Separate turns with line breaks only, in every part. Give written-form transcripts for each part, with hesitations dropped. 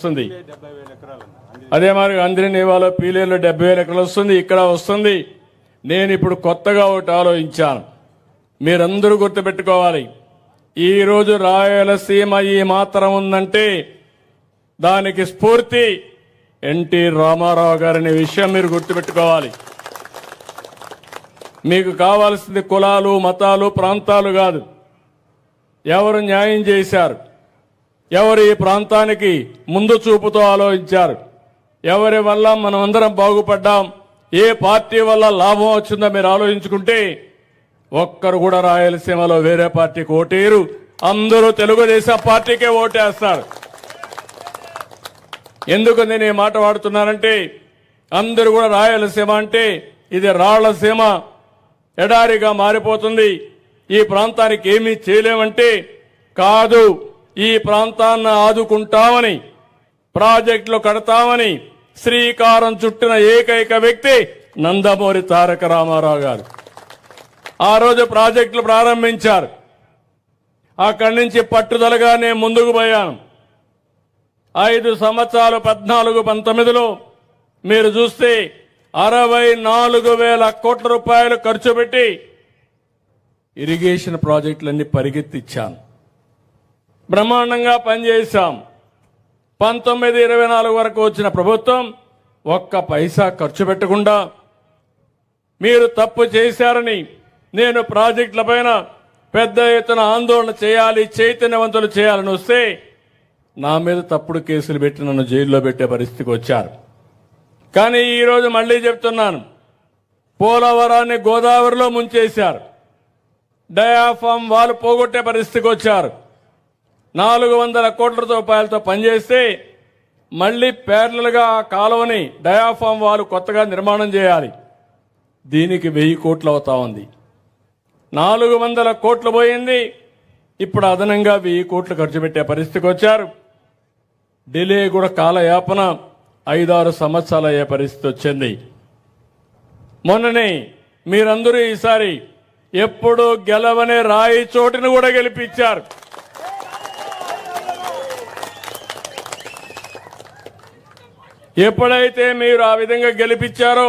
వస్తుంది. అదే మరి అంద్రినివాలో పీలేరులో 70,000 ఎకరాలు వస్తుంది, ఇక్కడ వస్తుంది. నేను ఇప్పుడు కొత్తగా ఒకటి ఆలోచించాను, మీరందరూ గుర్తుపెట్టుకోవాలి. ఈ రోజు రాయలసీమ ఈ మాత్రం ఉందంటే దానికి స్ఫూర్తి ఎన్టీ రామారావు గారనే విషయం మీరు గుర్తుపెట్టుకోవాలి. మీకు కావాల్సింది కులాలు, మతాలు, ప్రాంతాలు కాదు. ఎవరు న్యాయం చేశారు, ఎవరు ఈ ప్రాంతానికి ముందు చూపుతో ఆలోచించారు, ఎవరి వల్ల మనం అందరం బాగుపడ్డాం, ఏ పార్టీ వల్ల లాభం వచ్చిందో మీరు ఆలోచించుకుంటే ఒక్కరు కూడా రాయలసీమలో వేరే పార్టీకి ఓటేరు, అందరూ తెలుగుదేశం పార్టీకే ఓటేస్తారు. ఎందుకు నేను ఈ మాట వాడుతున్నానంటే అందరూ కూడా రాయలసీమ అంటే ఇది రాళ్లసీమ, ఎడారిగా మారిపోతుంది, ఈ ప్రాంతానికి ఏమీ చేయలేమంటే కాదు, ఈ ప్రాంతాన్ని ఆదుకుంటామని, ప్రాజెక్టులు కడతామని శ్రీకారం చుట్టిన ఏకైక వ్యక్తి నందమూరి తారక రామారావు గారు. ఆ రోజు ప్రాజెక్టులు ప్రారంభించారు. అక్కడి నుంచి పట్టుదలగా నేను ముందుకు పోయాను. 5 సంవత్సరాలు 14-19లో మీరు చూస్తే 64,000 కోట్ల రూపాయలు ఖర్చు పెట్టి ఇరిగేషన్ ప్రాజెక్టులన్నీ పరిగెత్తిచ్చాను. బ్రహ్మాండంగా పనిచేశాం. 19-24 వరకు వచ్చిన ప్రభుత్వం ఒక్క పైసా ఖర్చు పెట్టకుండా మీరు తప్పు చేశారని నేను ప్రాజెక్టుల పైన పెద్ద ఎత్తున ఆందోళన చేయాలి, చైతన్యవంతులు చేయాలని వస్తే నా మీద తప్పుడు కేసులు పెట్టి నన్ను జైల్లో పెట్టే పరిస్థితికి వచ్చారు. కానీ ఈరోజు మళ్లీ చెప్తున్నాను, పోలవరాన్ని గోదావరిలో ముంచేశారు, డయాఫామ్ వాళ్ళు పోగొట్టే పరిస్థితికి వచ్చారు. 400 కోట్ల రూపాయలతో పనిచేస్తే మళ్లీ ప్యారలల్ గా ఆ కాలువని డయాఫామ్ వాళ్ళు కొత్తగా నిర్మాణం చేయాలి. దీనికి 1000 కోట్లు అవుతా ఉంది. 400 కోట్లు పోయింది, ఇప్పుడు అదనంగా 1000 కోట్లు ఖర్చు పెట్టే పరిస్థితికి వచ్చారు. డిలే కూడా కాలయాపన 5-6 సంవత్సరాలు అయ్యే పరిస్థితి వచ్చింది. మొన్ననే మీరందరూ ఈసారి ఎప్పుడు గెలవనే రాయి చోటును కూడా గెలిపించారు. ఎప్పుడైతే మీరు ఆ విధంగా గెలిపించారో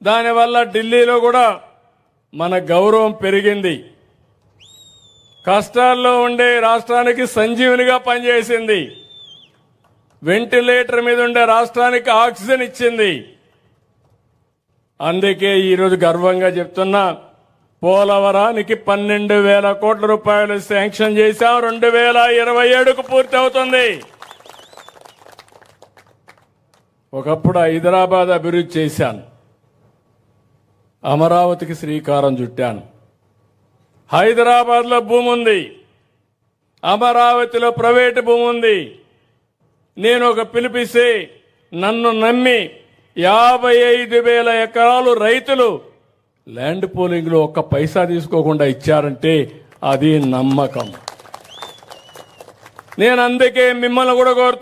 దానివల్ల ఢిల్లీలో కూడా మన గౌరవం పెరిగింది. కష్టాల్లో ఉండే రాష్ట్రానికి సంజీవునిగా పనిచేసింది. వెంటిలేటర్ మీద ఉండే రాష్ట్రానికి ఆక్సిజన్ ఇచ్చింది. అందుకే ఈరోజు గర్వంగా చెప్తున్నా, పోలవరానికి 12,000 కోట్ల రూపాయలు శాంక్షన్ చేశాం. 2027కు పూర్తి అవుతుంది. ఒకప్పుడు హైదరాబాద్ అభివృద్ధి చేశాను, అమరావతికి శ్రీకారం చుట్టాను. హైదరాబాద్లో భూమి ఉంది, అమరావతిలో ప్రైవేటు భూమి ఉంది. నేను ఒక పిలిపిస్తే నన్ను నమ్మి 55,000 ఎకరాలు రైతులు ల్యాండ్ పోలింగ్ లో ఒక్క పైసా తీసుకోకుండా ఇచ్చారంటే అది నమ్మకం. నేను అందుకే మిమ్మల్ని కూడా కోరుతున్నాను.